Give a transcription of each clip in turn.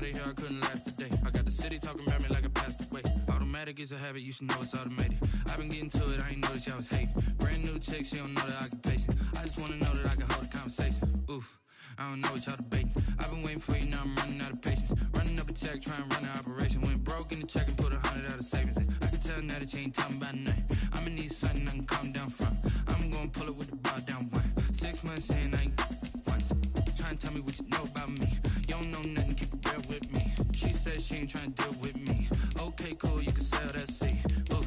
out of here, I couldn't last a day. I got the city talking about me like I passed away. Automatic is a habit, you should know it's automated. I've been getting to it, I ain't noticed y'all was hating. Brand new chick, she don't know that I can pace it. I just wanna know that I can hold a conversation. Oof, I don't know what y'all debating. I've been waiting for you, now I'm running out of patience. Running up a check, trying to run an operation. Went broke in the check and put 100 out of savings in. I can tell now that you ain't talking about nothing. I'ma need something I can calm down from. I'm gonna pull it with the bar down one. 6 months in, I ain't once. Trying to tell me what you know about me. You don't know nothing, keep it real with me. She said she ain't trying to deal with me. Okay, cool, you can sell that seed. Ooh,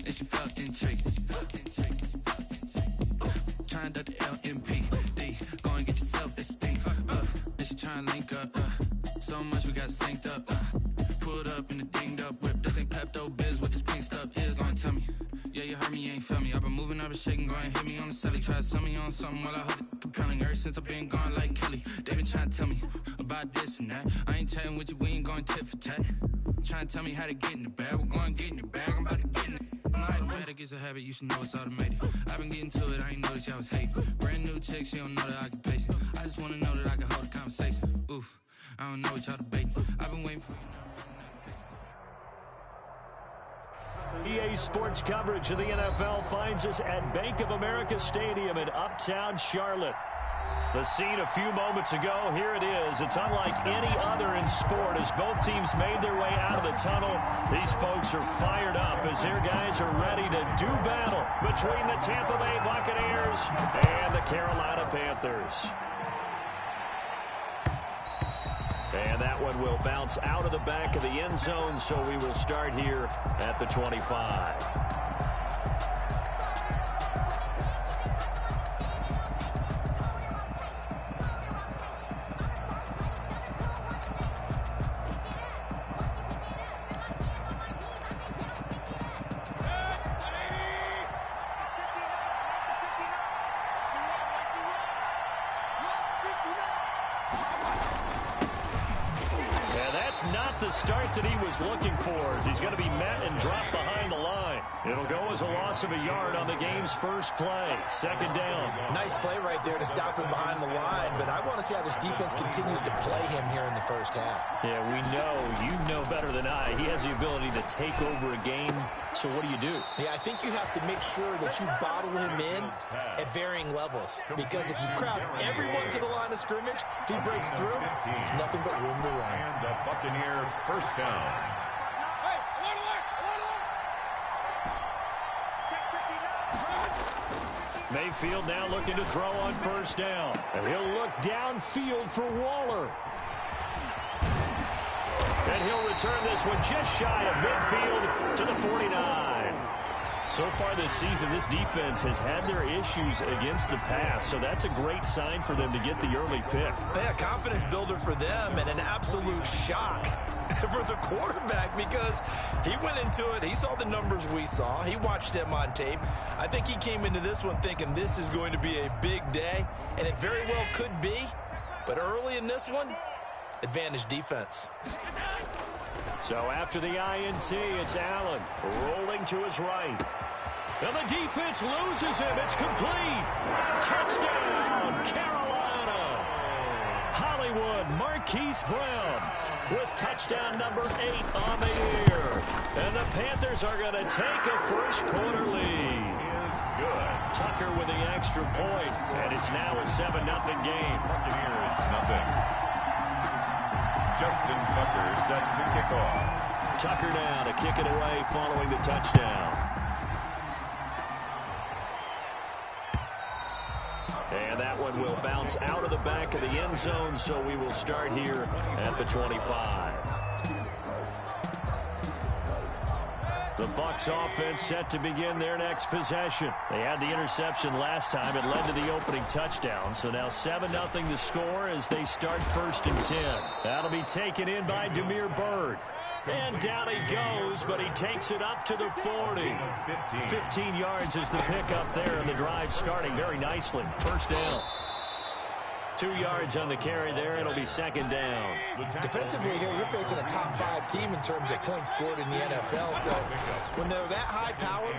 and she felt intrigued. Trying to the LMPD. Go and get yourself esteem. And she trying to link up. So much we got synced up. Pulled up in the dinged up whip. This ain't Pepto Biz, what this pink stuff is. Gonna tell me. Yeah, you heard me, you ain't felt me. I've been moving, I've been shaking, go and hit me on the celly. Try to sell me on something while I hold it compelling. Ever since I've been gone like Kelly, they been trying to tell me about this and that. I ain't chatting with you, we ain't going tit for tat. Trying to tell me how to get in the bag, we're going to get in the bag, I'm about to get in it. Automatic is a habit, you should know it's automated. I've been getting to it, I ain't noticed y'all was hating. Brand new chick, she don't know that I can pace it. I just wanna know that I can hold a conversation. Oof, I don't know what y'all debating. I've been waiting for you now. EA Sports coverage of the NFL finds us at Bank of America Stadium in Uptown Charlotte. The scene a few moments ago, here it is. It's unlike any other in sport as both teams made their way out of the tunnel. These folks are fired up as their guys are ready to do battle between the Tampa Bay Buccaneers and the Carolina Panthers. And that one will bounce out of the back of the end zone, so we will start here at the 25. Not the start that he was looking for as he's going to be met and dropped behind the line. It'll go as a loss of a yard on the game's first play. Second down. Nice play right there to stop him behind the line, but I want to see how this defense continues to play him here in the first half. Yeah, we know, you know better than I, he has the ability to take over a game. So what do? Yeah, I think you have to make sure that you bottle him in at varying levels. Because if you crowd everyone to the line of scrimmage, if he breaks through, there's nothing but room to run. And the Buccaneer first down. Mayfield now looking to throw on first down. And he'll look downfield for Waller. And he'll return this one just shy of midfield to the 49. So far this season, this defense has had their issues against the pass, so that's a great sign for them to get the early pick. Yeah, confidence builder for them and an absolute shock for the quarterback because he went into it. He saw the numbers we saw. He watched them on tape. I think he came into this one thinking this is going to be a big day, and it very well could be. But early in this one, advantage defense. So after the INT, it's Allen rolling to his right. And the defense loses him. It's complete. Touchdown, Carolina. Hollywood Marquise Brown with touchdown number 8 on the year. And the Panthers are going to take a first quarter lead. Is good. Tucker with the extra point, and it's now a 7-0 game. Buccaneers nothing. Justin Tucker set to kick off. Tucker now to kick it away following the touchdown. And that one will bounce out of the back of the end zone, so we will start here at the 25. The Bucs offense set to begin their next possession. They had the interception last time. It led to the opening touchdown. So now 7-0 the score as they start 1st and 10. That'll be taken in by Damiere Byrd. And down he goes, but he takes it up to the 40. 15 yards is the pickup there, and the drive starting very nicely. First down. 2 yards on the carry there. It'll be second down. Defensively here, you're facing a top 5 team in terms of points scored in the NFL. So when they're that high powered,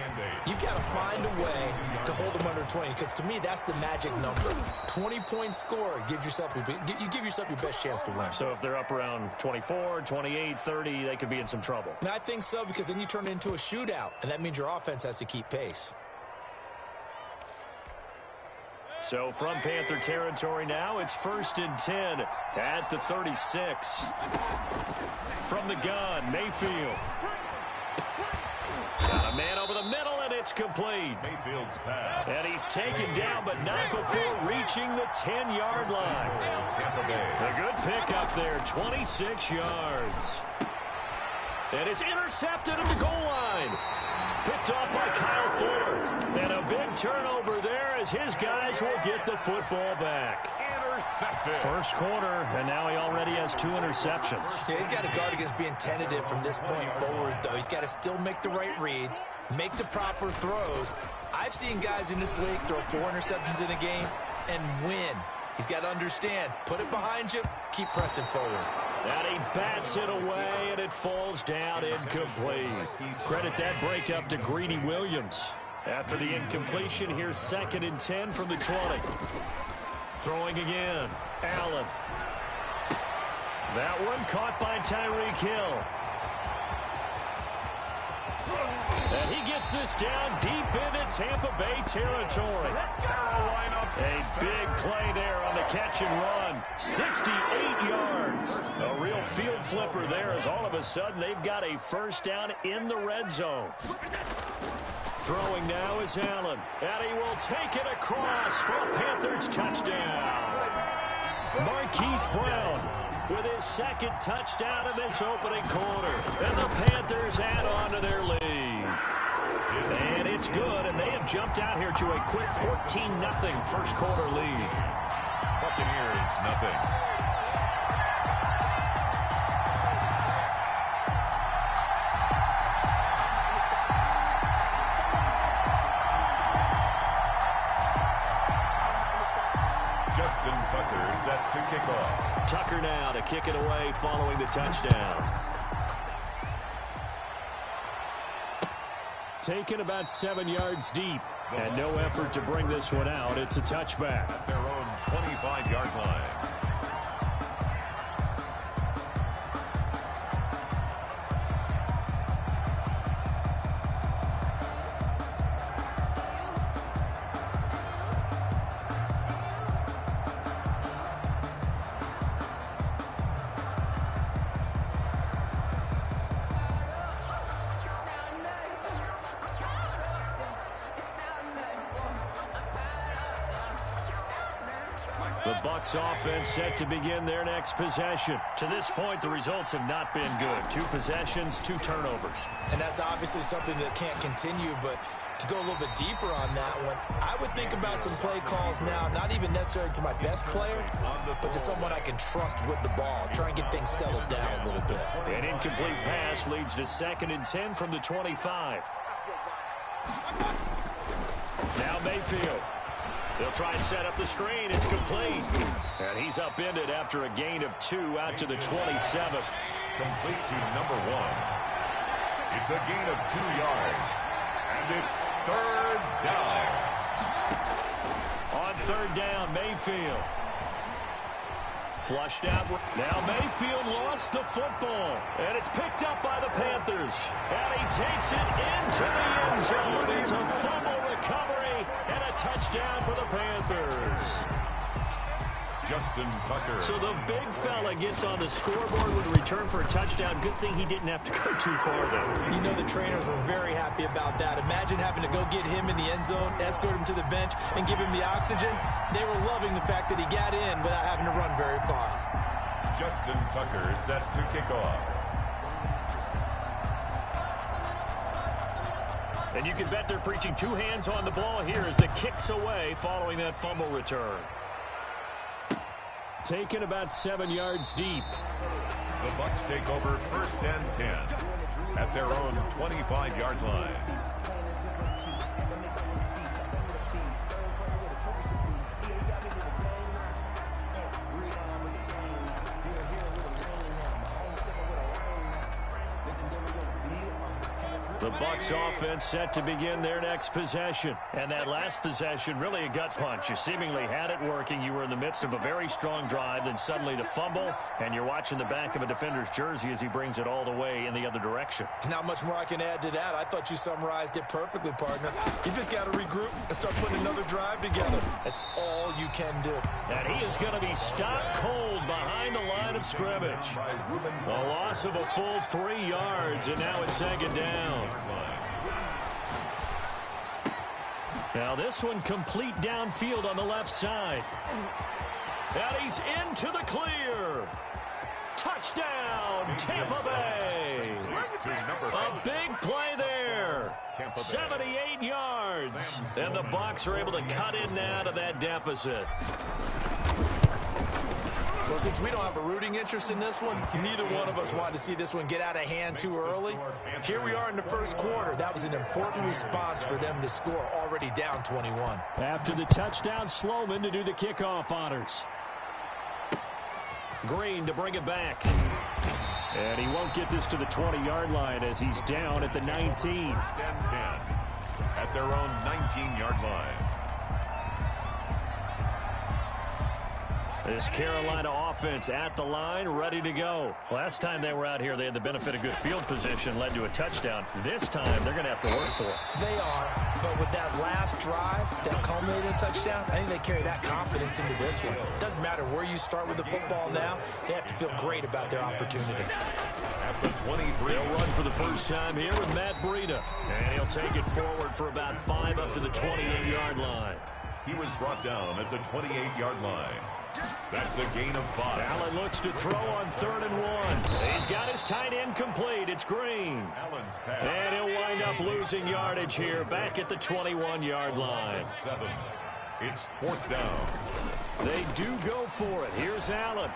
you've got to find a way to hold them under 20. Because to me, that's the magic number. 20-point score gives yourself you give yourself your best chance to win. So if they're up around 24, 28, 30, they could be in some trouble. And I think so, because then you turn it into a shootout, and that means your offense has to keep pace. So from Panther territory now, it's 1st and 10 at the 36. From the gun, Mayfield. Got a man over the middle, and it's complete. Mayfield's pass. And he's taken down, but not before reaching the 10-yard line. Tampa Bay. A good pickup there, 26 yards. And it's intercepted at the goal line. Picked off by Kyle Fuller. And a big turnover there as his guys will get the football back. Intercepted. First quarter, and now he already has 2 interceptions. Yeah, he's got to guard against being tentative from this point forward, though. He's got to still make the right reads, make the proper throws. I've seen guys in this league throw 4 interceptions in a game and win. He's got to understand, put it behind you, keep pressing forward. And he bats it away, and it falls down incomplete. Credit that breakup to Greedy Williams. After the incompletion, here's 2nd and 10 from the 20. Throwing again, Allen. That one caught by Tyreek Hill. And he gets this down deep into Tampa Bay territory. A big play there on the catch and run. 68 yards. A real field flipper there as all of a sudden they've got a first down in the red zone. Throwing now is Allen. And he will take it across for a Panthers touchdown. Marquise Brown with his 2nd touchdown in this opening quarter. And the Panthers add on to their lead. And it's good, and they have jumped out here to a quick 14-0 first quarter lead. Buccaneers, nothing. Justin Tucker set to kick off. Tucker now to kick it away following the touchdown. Taken about 7 yards deep. And no effort to bring this one out. It's a touchback. At their own 25-yard line. The Bucs offense set to begin their next possession. To this point, the results have not been good. 2 possessions, 2 turnovers. And that's obviously something that can't continue, but to go a little bit deeper on that one, I would think about some play calls now, not even necessarily to my best player, but to someone I can trust with the ball. Try and get things settled down a little bit. An incomplete pass leads to 2nd and 10 from the 25. Now Mayfield. They'll try and set up the screen. It's complete. And he's upended after a gain of 2 out to the 27. Complete to number 1. It's a gain of 2 yards. And it's 3rd down. On 3rd down, Mayfield. Flushed out. Now Mayfield lost the football. And it's picked up by the Panthers. And he takes it into the end zone. It's a fumble recovery. And a touchdown for the Panthers. Justin Tucker. So the big fella gets on the scoreboard with a return for a touchdown. Good thing he didn't have to go too far, though. You know the trainers were very happy about that. Imagine having to go get him in the end zone, escort him to the bench, and give him the oxygen. They were loving the fact that he got in without having to run very far. Justin Tucker set to kick off. And you can bet they're preaching 2 hands on the ball here as the kick's away following that fumble return. Taken about 7 yards deep. The Bucs take over 1st and 10 at their own 25-yard line. The Bucs offense set to begin their next possession. And that last possession, really a gut punch. You seemingly had it working. You were in the midst of a very strong drive, then suddenly the fumble, and you're watching the back of a defender's jersey as he brings it all the way in the other direction. There's not much more I can add to that. I thought you summarized it perfectly, partner. You just got to regroup and start putting another drive together. That's all you can do. And he is going to be stopped cold behind the line of scrimmage. A loss of a full 3 yards, and now it's second down. Now this one complete downfield on the left side. And he's into the clear. Touchdown, Tampa Bay. A big play there. 78 yards. And the Bucs are able to cut in now to that deficit. Well, since we don't have a rooting interest in this one, neither one of us wanted to see this one get out of hand too early. Here we are in the first quarter. That was an important response for them to score, already down 21. After the touchdown, Sloman to do the kickoff honors. Green to bring it back. And he won't get this to the 20-yard line as he's down at the 19. 10-10 at their own 19-yard line. This Carolina offense at the line, ready to go. Last time they were out here, they had the benefit of good field position, led to a touchdown. This time, they're going to have to work for it. They are, but with that last drive that culminated in a touchdown, I think they carry that confidence into this one. It doesn't matter where you start with the football now. They have to feel great about their opportunity. At the 23. They'll run for the first time here with Matt Breida. And he'll take it forward for about 5 up to the 28-yard line. He was brought down at the 28-yard line. That's a gain of 5. Allen looks to throw on 3rd and 1. He's got his tight end complete. It's Green. Allen's pass. And he'll wind up losing yardage here back at the 21-yard line. 7. It's 4th down. They do go for it. Here's Allen.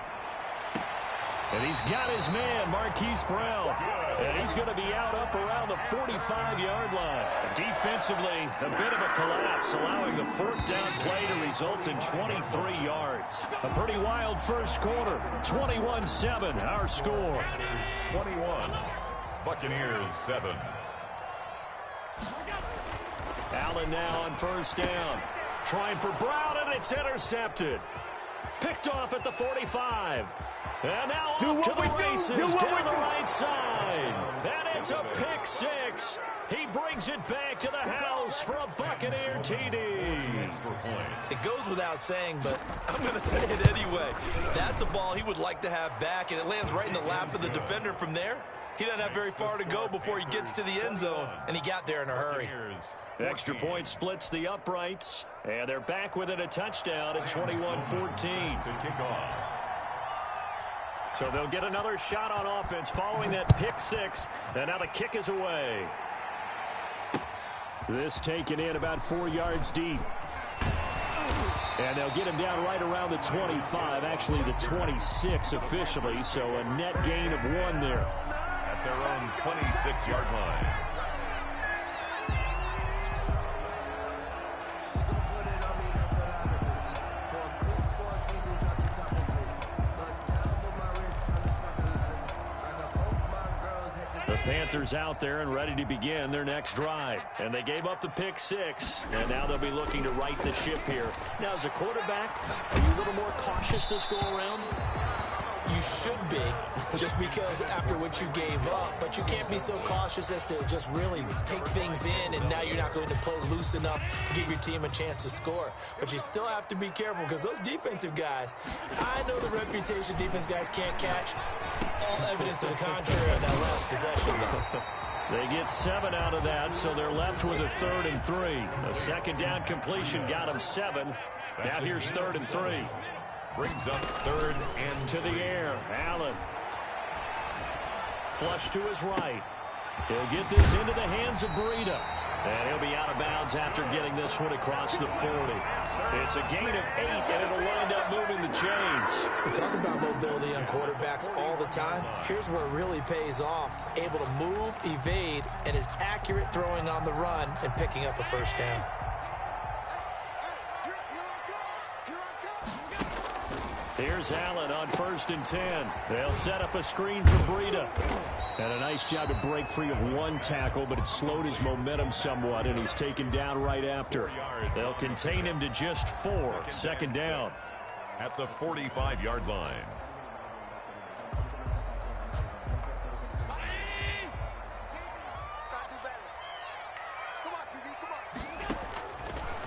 And he's got his man, Marquise Brown. And he's going to be out up around the 45-yard line. Defensively, a bit of a collapse, allowing the 4th down play to result in 23 yards. A pretty wild first quarter. 21-7, our score. 21. Buccaneers 7. Allen now on 1st down. Trying for Brown, and it's intercepted. Picked off at the 45. And now off to the races down the right side. And it's a pick 6. He brings it back to the house for a Buccaneer TD. It goes without saying, but I'm going to say it anyway. That's a ball he would like to have back, and it lands right in the lap of the defender from there. He doesn't have very far to go before he gets to the end zone, and he got there in a hurry. Extra point splits the uprights, and they're back within a touchdown at 21-14. To kick off. So they'll get another shot on offense following that pick 6, and now the kick is away. This taken in about 4 yards deep. And they'll get him down right around the 25, actually the 26 officially, so a net gain of 1 there. At their own 26-yard line. Panthers out there and ready to begin their next drive. And they gave up the pick 6, and now they'll be looking to right the ship here. Now, as a quarterback, are you a little more cautious this go-around? You should be, just because after what you gave up, but you can't be so cautious as to just really take things in, and now you're not going to play loose enough to give your team a chance to score. But you still have to be careful, because those defensive guys, I know the reputation defense guys can't catch. All evidence to the contrary on that last possession, though. They get 7 out of that, so they're left with a 3rd and 3. A second down completion got them 7. Now here's 3rd and 3. Brings up 3rd and to the air. Allen. Flush to his right. He'll get this into the hands of Breida. And he'll be out of bounds after getting this one across the 40. It's a gain of 8, and it'll wind up moving the chains. We talk about mobility on quarterbacks all the time. Here's where it really pays off. Able to move, evade, and is accurate throwing on the run and picking up a 1st down. Here's Allen on 1st and 10. They'll set up a screen for Breida. And a nice job to break free of one tackle, but it slowed his momentum somewhat, and he's taken down right after. They'll contain him to just 4. 2nd down. At the 45-yard line.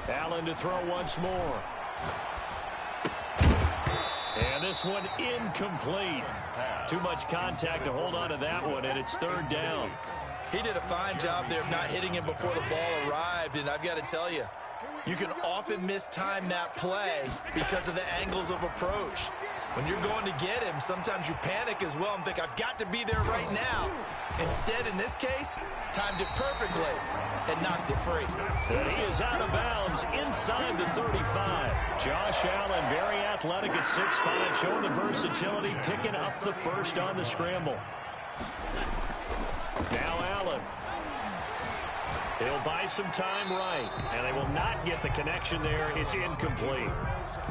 Allen to throw once more. And this one incomplete. Too much contact to hold on to that one, and it's 3rd down. He did a fine job there of not hitting him before the ball arrived, and I've got to tell you, you can often mistime that play because of the angles of approach. When you're going to get him, sometimes you panic as well and think, I've got to be there right now. Instead, in this case, timed it perfectly and knocked it free. And he is out of bounds inside the 35. Josh Allen, very athletic at 6'5", showing the versatility, picking up the first on the scramble. Now Allen. He'll buy some time right, and they will not get the connection there. It's incomplete.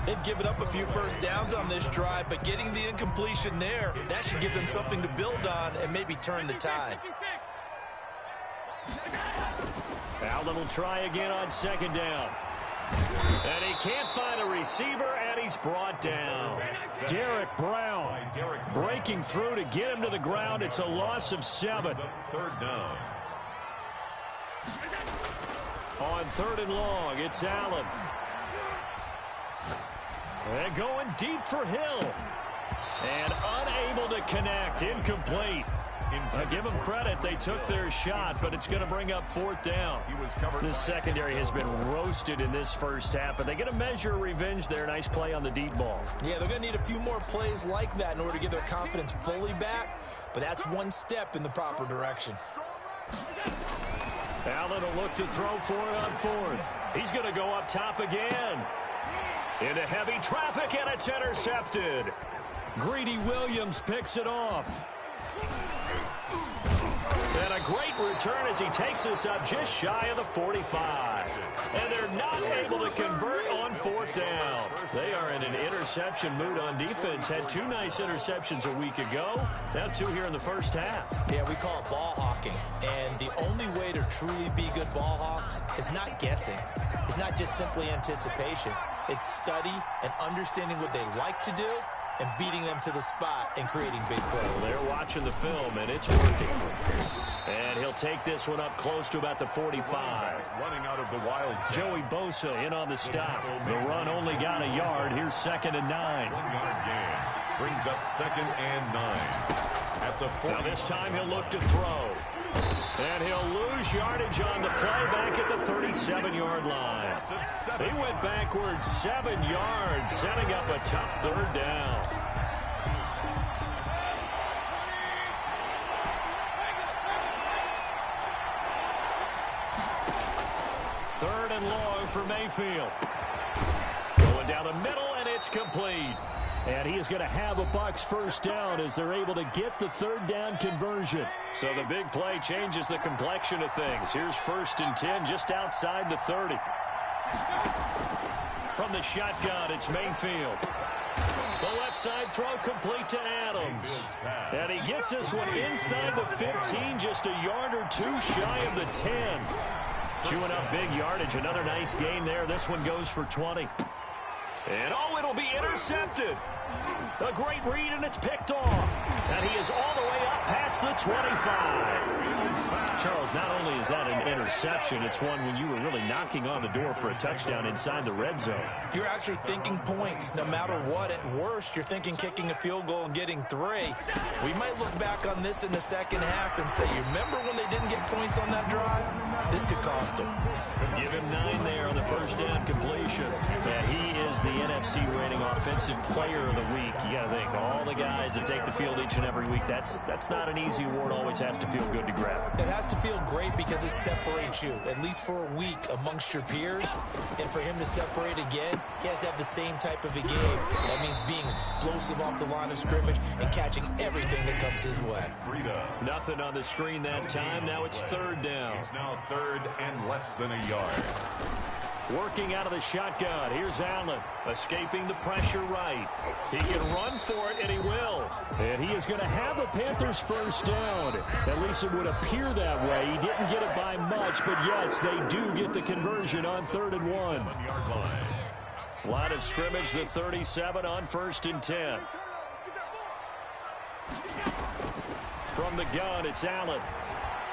They've given up a few first downs on this drive, but getting the incompletion there, that should give them something to build on and maybe turn the tide. Allen will try again on 2nd down. And he can't find a receiver, and he's brought down. Derek Brown breaking through to get him to the ground. It's a loss of 7. 3rd down. On 3rd and long, it's Allen. And going deep for Hill. And unable to connect. Incomplete. Give them credit. They took their shot, but it's going to bring up 4th down. This secondary has been roasted in this first half, but they get a measure of revenge there. Nice play on the deep ball. Yeah, they're going to need a few more plays like that in order to get their confidence fully back, but that's one step in the proper direction. Allen will look to throw for it on 4th. He's going to go up top again. Into heavy traffic, and it's intercepted. Greedy Williams picks it off. And a great return as he takes us up just shy of the 45. And they're not able to convert on 4th down. They are in an interception mood on defense. Had 2 nice interceptions a week ago. Now 2 here in the first half. Yeah, we call it ball hawking. And the only way to truly be good ball hawks is not guessing. It's not just simply anticipation. It's study and understanding what they like to do and beating them to the spot and creating big plays. Well, they're watching the film, and it's working. And he'll take this one up close to about the 45. Running out of the wild. Joey Bosa in on the stop. The run only got a yard. Here's 2nd and 9. 1-yard gain. Brings up 2nd and 9. At the 40. Now this time he'll look to throw. And he'll lose yardage on the play back at the 37-yard line. They went backwards 7 yards, setting up a tough 3rd down. Third and long for Mayfield. Going down the middle, and it's complete. And he is going to have a Bucs first down as they're able to get the 3rd down conversion. So the big play changes the complexion of things. Here's 1st and 10 just outside the 30. From the shotgun, it's Mayfield. The left side throw complete to Adams. And he gets this one inside the 15, just a yard or 2 shy of the 10. Chewing up big yardage. Another nice gain there. This one goes for 20. And oh, it'll be intercepted. A great read, and it's picked off. And he is all the way up past the 25. Charles, not only is that an interception, it's one when you were really knocking on the door for a touchdown inside the red zone. You're actually thinking points no matter what. At worst, you're thinking kicking a field goal and getting 3. We might look back on this in the second half and say, you remember when they didn't get points on that drive? This could cost them. Give him 9 there on the first down completion. And he is the NFC reigning offensive player of the week. You got to think, all the guys that take the field each and every week, that's not an easy award. Always has to feel good to grab. It has to feel great because it separates you, at least for a week, amongst your peers. And for him to separate again, he has to have the same type of a game. That means being explosive off the line of scrimmage and catching everything that comes his way. Nothing on the screen that time. Now it's 3rd down. It's now 3rd and less than a yard. Working out of the shotgun. Here's Allen. Escaping the pressure right. He can run for it, and he will. And he is going to have a Panthers first down. At least it would appear that way. He didn't get it by much, but yes, they do get the conversion on 3rd and 1. Line of scrimmage, the 37 on 1st and 10. From the gun, it's Allen.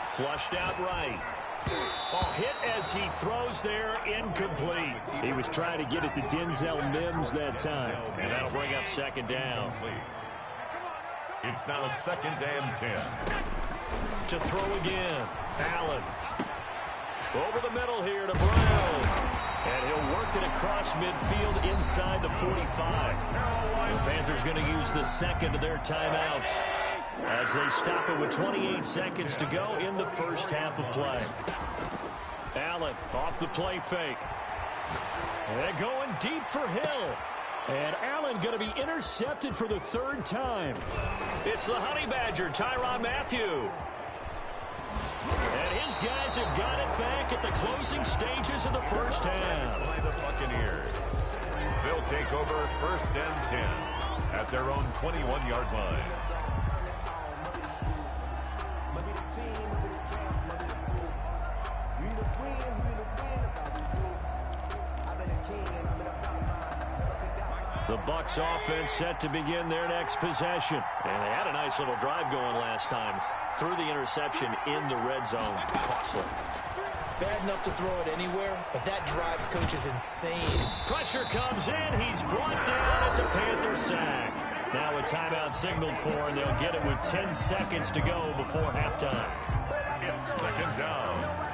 Flushed out right. Oh, hit as he throws there, incomplete. He was trying to get it to Denzel Mims that time. And that'll bring up 2nd down. It's now 2nd and 10. To throw again, Allen. Over the middle here to Brown. And he'll work it across midfield inside the 45. The Panthers going to use the 2nd of their timeouts as they stop it with 28 seconds to go in the first half of play. Allen off the play fake. And going deep for Hill. And Allen going to be intercepted for the 3rd time. It's the Honey Badger, Tyrann Mathieu. And his guys have got it back at the closing stages of the first half. By the Buccaneers. They'll take over 1st and 10 at their own 21-yard line. The Bucs offense set to begin their next possession. And they had a nice little drive going last time. Threw the interception in the red zone. Costly. Bad enough to throw it anywhere, but that drives coaches insane. Pressure comes in. He's brought down. It's a Panther sack. Now a timeout signaled for, and they'll get it with 10 seconds to go before halftime. It's 2nd down.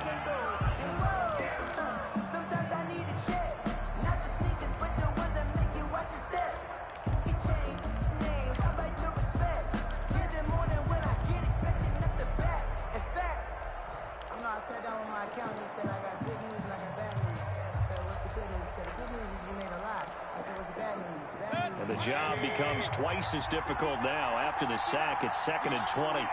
And the job becomes twice as difficult now. After the sack, it's 2nd and 20.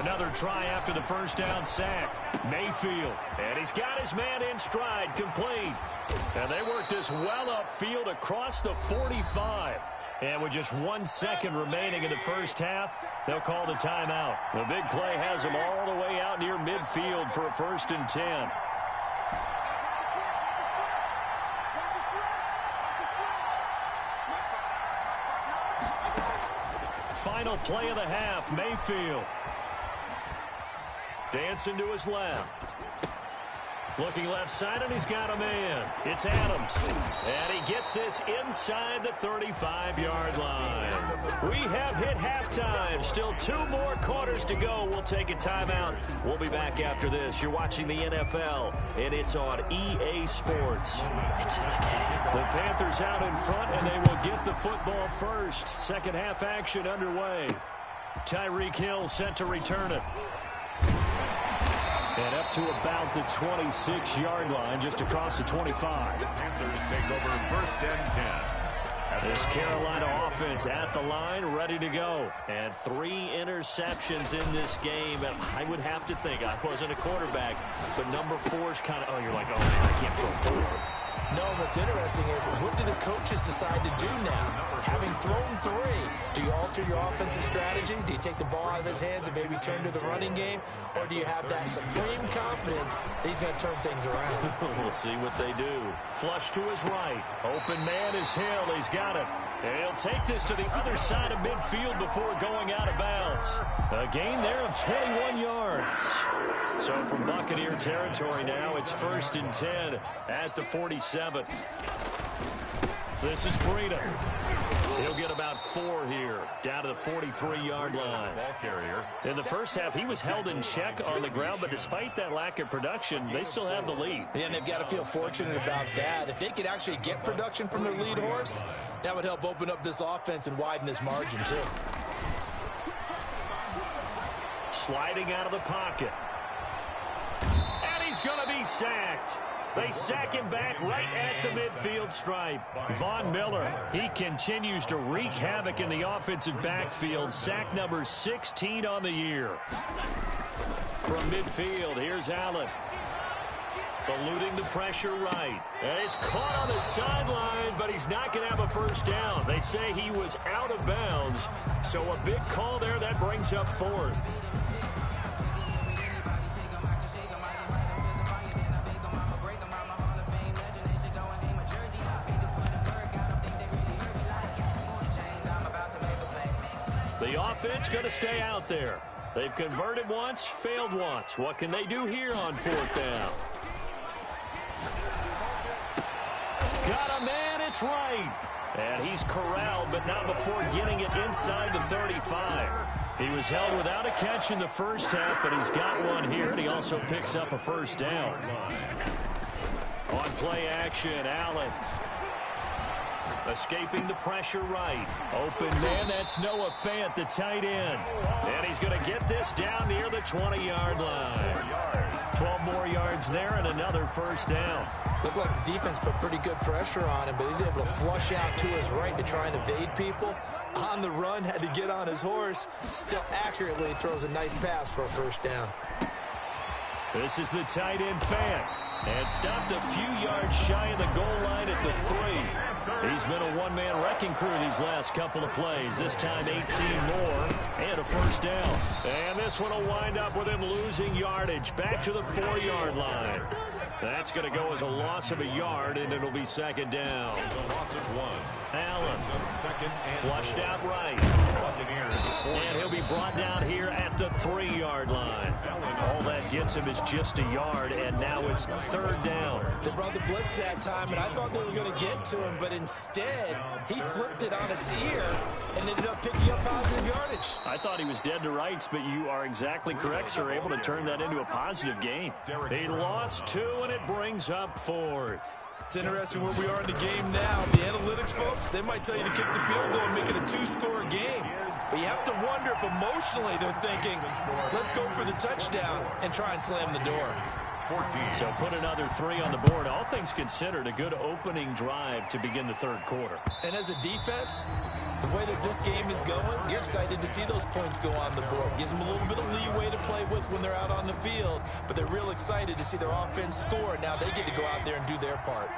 Another try after the first down sack. Mayfield. And he's got his man in stride, complete. And they work this well upfield across the 45. And with just 1 second remaining in the first half, they'll call the timeout. The big play has them all the way out near midfield for a 1st and 10. Final play of the half, Mayfield. Dancing to his left. Looking left side, and he's got a man. It's Adams. And he gets this inside the 35-yard line. We have hit halftime. Still 2 more quarters to go. We'll take a timeout. We'll be back after this. You're watching the NFL, and it's on EA Sports. It's in the game. The Panthers out in front, and they will get the football first. Second half action underway. Tyreek Hill set to return it. And up to about the 26-yard line, just across the 25. The Panthers take over 1st and 10. This Carolina offense at the line, ready to go. And 3 interceptions in this game. And I would have to think, I wasn't a quarterback, but number 4 is kind of, oh, you're like, oh, man, I can't throw 4. No, what's interesting is, what do the coaches decide to do now? Having thrown 3, do you alter your offensive strategy? Do you take the ball out of his hands and maybe turn to the running game? Or do you have that supreme confidence that he's going to turn things around? We'll see what they do. Flush to his right. Open man is Hill. He's got it. And he'll take this to the other side of midfield before going out of bounds. A gain there of 21 yards. So from Buccaneer territory now, it's 1st and 10 at the 47. This is Breida. He'll get about 4 here, down to the 43-yard line. Ball carrier. In the first half, he was held in check on the ground, but despite that lack of production, they still have the lead. Yeah, and they've got to feel fortunate about that. If they could actually get production from their lead horse, that would help open up this offense and widen this margin, too. Sliding out of the pocket. And he's going to be sacked. They sack him back right at the midfield stripe. Von Miller, he continues to wreak havoc in the offensive backfield. Sack number 16 on the year. from midfield. Here's Allen. Eluding the pressure right. And he's caught on the sideline, but he's not going to have a first down. They say he was out of bounds. So a big call there. That brings up 4th. The offense going to stay out there. They've converted once, failed once. What can they do here on 4th down? Got a man, it's right. And he's corralled, but not before getting it inside the 35. He was held without a catch in the first half, but he's got one here, and he also picks up a first down. On play action, Allen. Escaping the pressure right. Open man, that's Noah Fant, the tight end. And he's going to get this down near the 20-yard line. 12 more yards there and another first down. Looked like the defense put pretty good pressure on him, but he's able to flush out to his right to try and evade people. On the run, had to get on his horse. Still accurately throws a nice pass for a first down. This is the tight end Fant. And stopped a few yards shy of the goal line at the 3. He's been a one-man wrecking crew these last couple of plays. This time 18 more and a first down. And this one will wind up with him losing yardage back to the 4-yard line. That's going to go as a loss of a yard, and it'll be second down. It's a loss of 1. Allen flushed out right. And he'll be brought down here at the 3-yard line. All that gets him is just a yard, and now it's third down. They brought the blitz that time, and I thought they were going to get to him, but instead, he flipped it on its ear and ended up picking up positive yardage. I thought he was dead to rights, but you are exactly correct, sir. Able to turn that into a positive gain. He lost 2, and it brings up 4th. It's interesting where we are in the game now. The analytics folks, they might tell you to kick the field goal and make it a 2-score game. But you have to wonder if emotionally they're thinking, let's go for the touchdown and try and slam the door. So put another 3 on the board. All things considered, a good opening drive to begin the third quarter. And as a defense, the way that this game is going, you're excited to see those points go on the board. Gives them a little bit of leeway to play with when they're out on the field, but they're real excited to see their offense score. Now they get to go out there and do their part.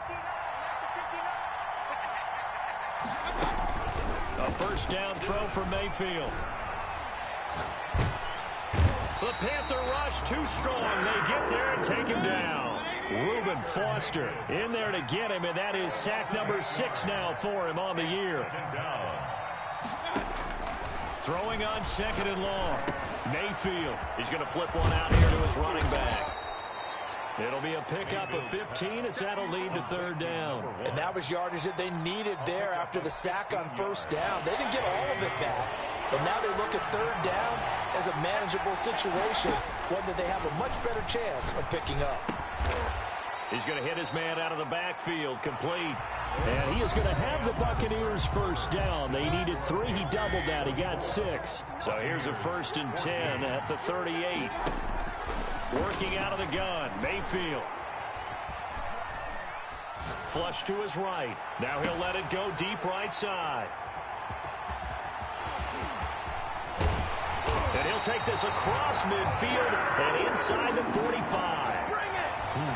A first down throw for Mayfield. The Panther rush too strong. They get there and take him down. Reuben Foster in there to get him, and that is sack number 6 now for him on the year. Throwing on 2nd and long. Mayfield. He's going to flip one out here to his running back. It'll be a pickup of 15 as that'll lead to third down. And that was yardage that they needed there after the sack on first down. They didn't get all of it back, but now they look at third down as a manageable situation, one that they have a much better chance of picking up. He's going to hit his man out of the backfield, complete. And he is going to have the Buccaneers first down. They needed 3. He doubled that. He got 6. So here's a 1st and 10 at the 38. Working out of the gun, Mayfield. Flush to his right. Now he'll let it go deep right side. And he'll take this across midfield and inside the 45.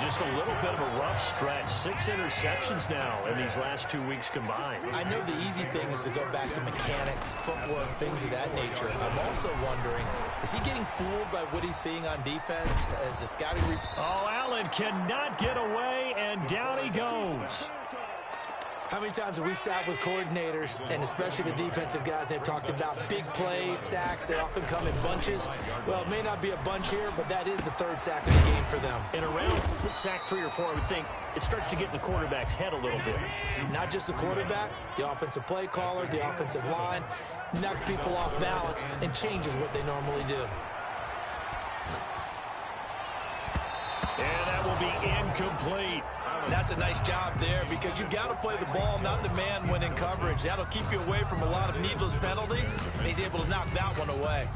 Just a little bit of a rough stretch. 6 interceptions now in these last 2 weeks combined. I know the easy thing is to go back to mechanics, footwork, things of that nature. I'm also wondering, is he getting fooled by what he's seeing on defense as the scouting report? Oh, Allen cannot get away, and down he goes. How many times have we sat with coordinators, and especially the defensive guys, they've talked about big plays, sacks. They often come in bunches. Well, it may not be a bunch here, but that is the 3rd sack of the game for them. In a round sack 3 or 4, I would think it starts to get in the quarterback's head a little bit. Not just the quarterback, the offensive play caller, the offensive line, knocks people off balance and changes what they normally do. And that will be incomplete. That's a nice job there because you've got to play the ball, not the man when in coverage. That'll keep you away from a lot of needless penalties, and he's able to knock that one away.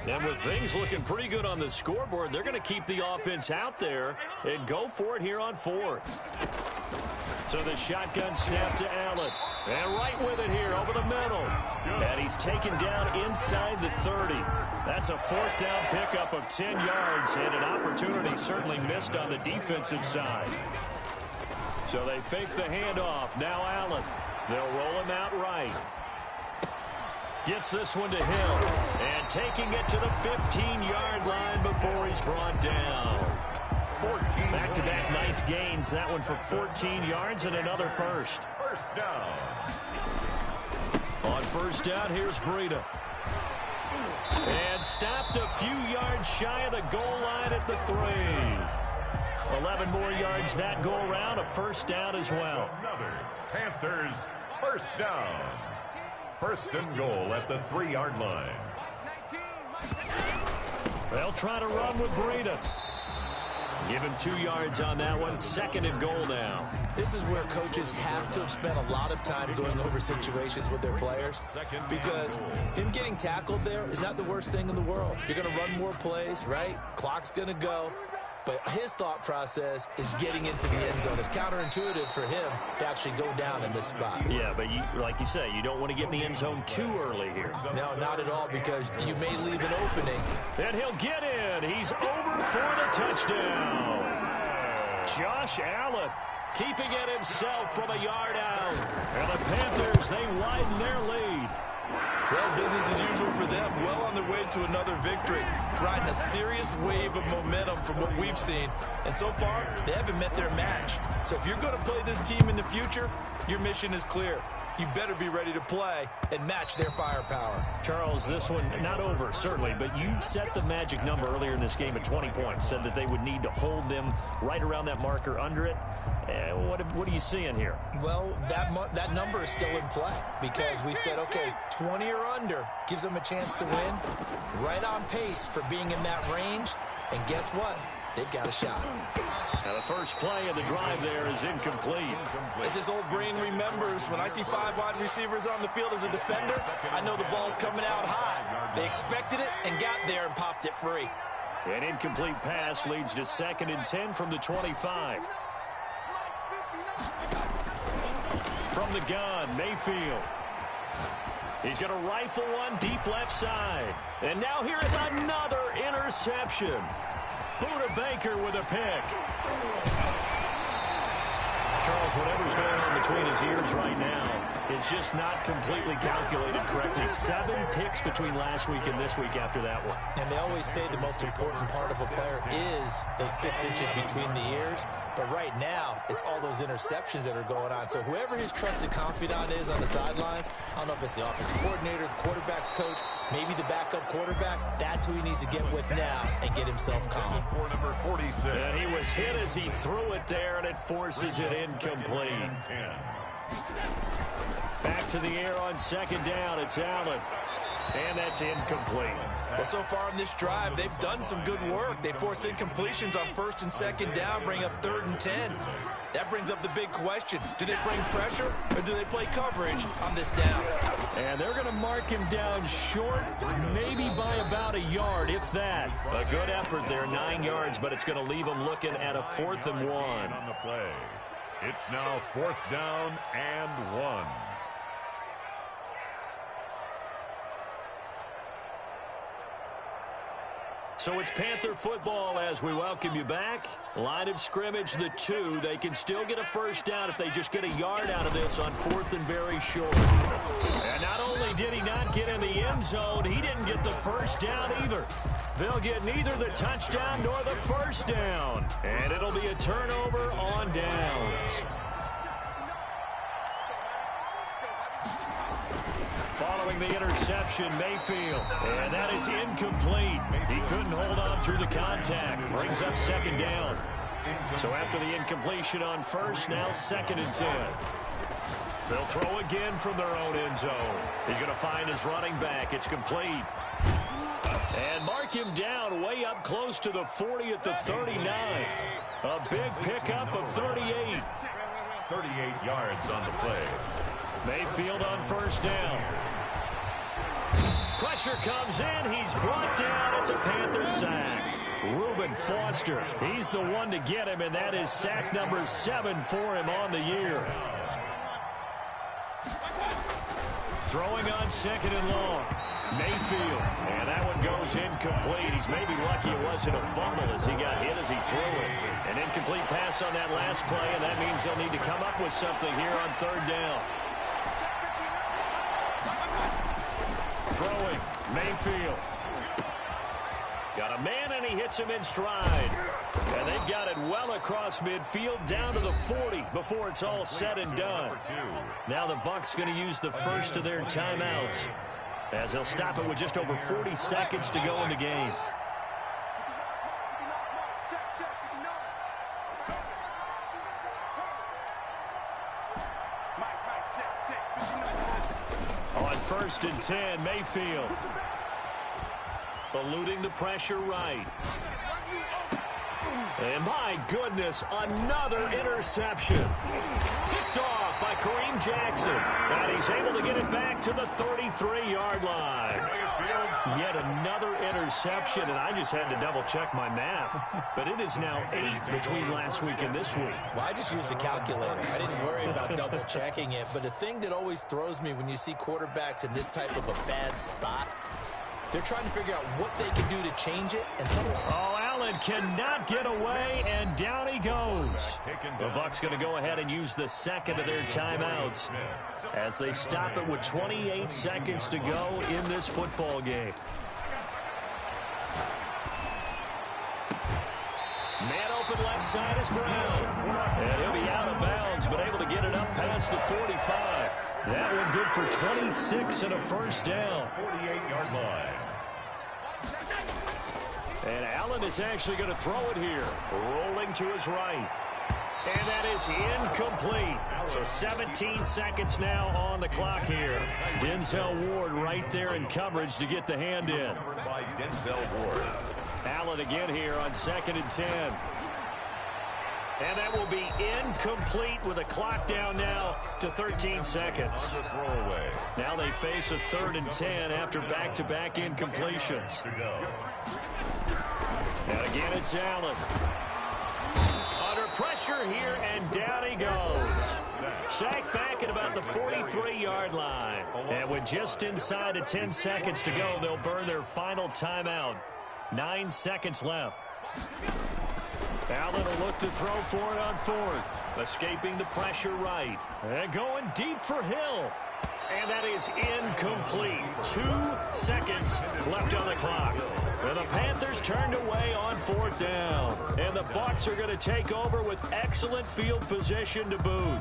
And with things looking pretty good on the scoreboard, they're going to keep the offense out there and go for it here on 4th. So the shotgun snap to Allen. And right with it here over the middle. And he's taken down inside the 30. That's a fourth down pickup of 10 yards and an opportunity certainly missed on the defensive side. So they fake the handoff. Now Allen. They'll roll him out right. Gets this one to Hill. And taking it to the 15-yard line before he's brought down. Back-to-back nice gains. That one for 14 yards and another first. First down. On first down, here's Breida. And stopped a few yards shy of the goal line at the 3. 11 more yards that go around. A first down as well. Another Panthers first down. First and goal at the 3-yard line. They'll try to run with Breida. Give him 2 yards on that one. Second and goal now. This is where coaches have to have spent a lot of time going over situations with their players, because him getting tackled there is not the worst thing in the world. You're going to run more plays, right? Clock's going to go. But his thought process is getting into the end zone. It's counterintuitive for him to actually go down in this spot. Yeah, but like you say, you don't want to get in the end zone too early here. No, not at all, because you may leave an opening. And he'll get in. He's over for the touchdown. Josh Allen keeping it himself from a yard out. And the Panthers, they widen their lead. Well, business as usual for them. Well on their way to another victory. Riding a serious wave of momentum from what we've seen. And so far, they haven't met their match. So if you're going to play this team in the future, your mission is clear. You better be ready to play and match their firepower. Charles, this one not over, certainly, but you set the magic number earlier in this game at 20 points. Said that they would need to hold them right around that marker under it. What are you seeing here? Well, that number is still in play, because we said, okay, 20 or under gives them a chance to win. Right on pace for being in that range. And guess what? They've got a shot. Now the first play of the drive there is incomplete. As this old brain remembers, when I see 5 wide receivers on the field as a defender, I know the ball's coming out high. They expected it and got there and popped it free. An incomplete pass leads to 2nd and 10 from the 25. From the gun, Mayfield. He's going to rifle one deep left side. And now here is another interception. Buda Baker with a pick. Charles, whatever's going on between his ears right now, it's just not completely calculated correctly. 7 picks between last week and this week after that one. And they always say the most important part of a player is those 6 inches between the ears. But right now, it's all those interceptions that are going on. So whoever his trusted confidant is on the sidelines, I don't know if it's the offensive coordinator, the quarterback's coach, maybe the backup quarterback, that's who he needs to get with now and get himself calm. For number 46. And he was hit as he threw it there, and it forces it incomplete. Back to the air on 2nd down. It's Allen. And that's incomplete. Well, so far in this drive, they've done some good work. They force incompletions on 1st and 2nd down, bring up 3rd and 10. That brings up the big question. Do they bring pressure or do they play coverage on this down? And they're going to mark him down short, maybe by about a yard, if that. A good effort there, 9 yards, but it's going to leave him looking at a 4th and 1. On the play. It's now 4th down and 1. So it's Panther football as we welcome you back. Line of scrimmage, the 2. They can still get a first down if they just get a yard out of this on 4th and very short. And not only did he not get in the end zone, he didn't get the first down either. They'll get neither the touchdown nor the first down. And it'll be a turnover on downs. Following the interception, Mayfield. And that is incomplete. He couldn't hold on through the contact. Brings up 2nd down. So after the incompletion on 1st, now 2nd and 10. They'll throw again from their own end zone. He's going to find his running back. It's complete. And mark him down way up close to the 40 at the 39. A big pickup of 38. 38 yards on the play. Mayfield on 1st down. Pressure comes in. He's brought down. It's a Panther sack. Reuben Foster. He's the one to get him, and that is sack number 7 for him on the year. Throwing on second and long. Mayfield. And that one goes incomplete. He's maybe lucky it wasn't a fumble as he got hit as he threw it. An incomplete pass on that last play, and that means they'll need to come up with something here on third down. Throwing. Mayfield. Got a man, and he hits him in stride. And they've got it well across midfield down to the 40 before it's all said and done. Now the Bucs going to use the first of their timeouts as they'll stop it with just over 40 seconds to go in the game. On 1st and 10, Mayfield. Eluding the pressure right. And my goodness, another interception. Picked off by Kareem Jackson. And he's able to get it back to the 33-yard line. Yet another interception, and I just had to double-check my math. But it is now 8 between last week and this week. Well, I just used a calculator. I didn't worry about double-checking it. But the thing that always throws me when you see quarterbacks in this type of a bad spot, they're trying to figure out what they can do to change it. And Allen cannot get away, and down he goes. The Bucs going to go ahead and use the second of their timeouts as they stop it with 28 seconds to go in this football game. Man open left side is Brown. And he'll be out of bounds, but able to get it up past the 45. That one good for 26 and a first down. 48-yard line. And Allen is actually going to throw it here. Rolling to his right. And that is incomplete. So 17 seconds now on the clock here. Denzel Ward right there in coverage to get the hand in. By Denzel Ward. Allen again here on 2nd and 10. And that will be incomplete with a clock down now to 13 seconds. Now they face a 3rd and 10 after back-to-back incompletions. And again, it's Allen. Under pressure here, and down he goes. Sacked back at about the 43-yard line. And with just inside of 10 seconds to go, they'll burn their final timeout. 9 seconds left. Allen will look to throw for it on 4th. Escaping the pressure right. And going deep for Hill. And that is incomplete. 2 seconds left on the clock. And the Panthers turned away on 4th down. And the Bucs are going to take over with excellent field position to boot.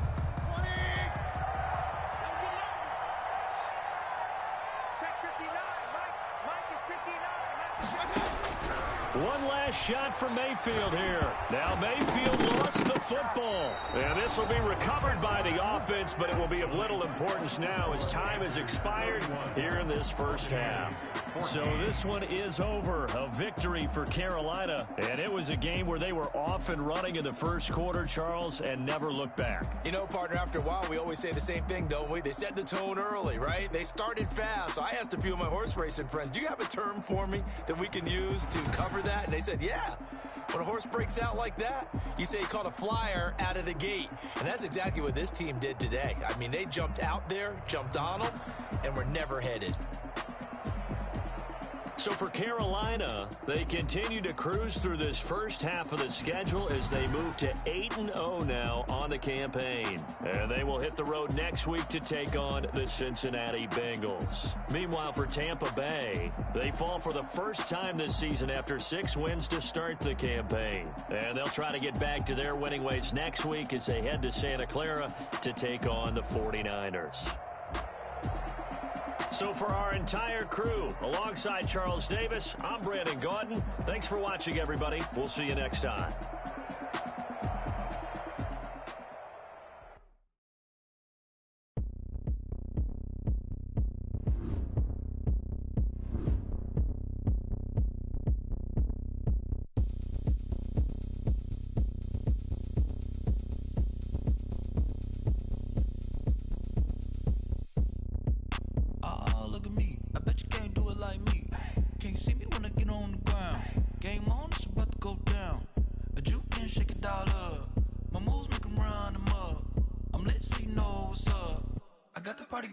One last shot for Mayfield here. Now Mayfield lost the football. And this will be recovered by the offense, but it will be of little importance now as time has expired here in this first half. So this one is over. A victory for Carolina. And it was a game where they were off and running in the first quarter, Charles, and never looked back. You know, partner, after a while, we always say the same thing, don't we? They set the tone early, right? They started fast. So I asked a few of my horse racing friends, do you have a term for me that we can use to cover that? And they said, yeah. When a horse breaks out like that, you say he caught a flyer out of the gate. And that's exactly what this team did today. I mean, they jumped out there, jumped on them, and were never headed. So for Carolina, they continue to cruise through this first half of the schedule as they move to 8-0 now on the campaign. And they will hit the road next week to take on the Cincinnati Bengals. Meanwhile, for Tampa Bay, they fall for the first time this season after 6 wins to start the campaign. And they'll try to get back to their winning ways next week as they head to Santa Clara to take on the 49ers. So for our entire crew, alongside Charles Davis, I'm Brandon Gaudin. Thanks for watching, everybody. We'll see you next time.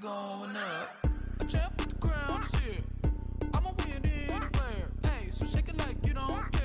Going up. A champ with the crown is here. I'ma win anywhere. Hey, so shake it like you don't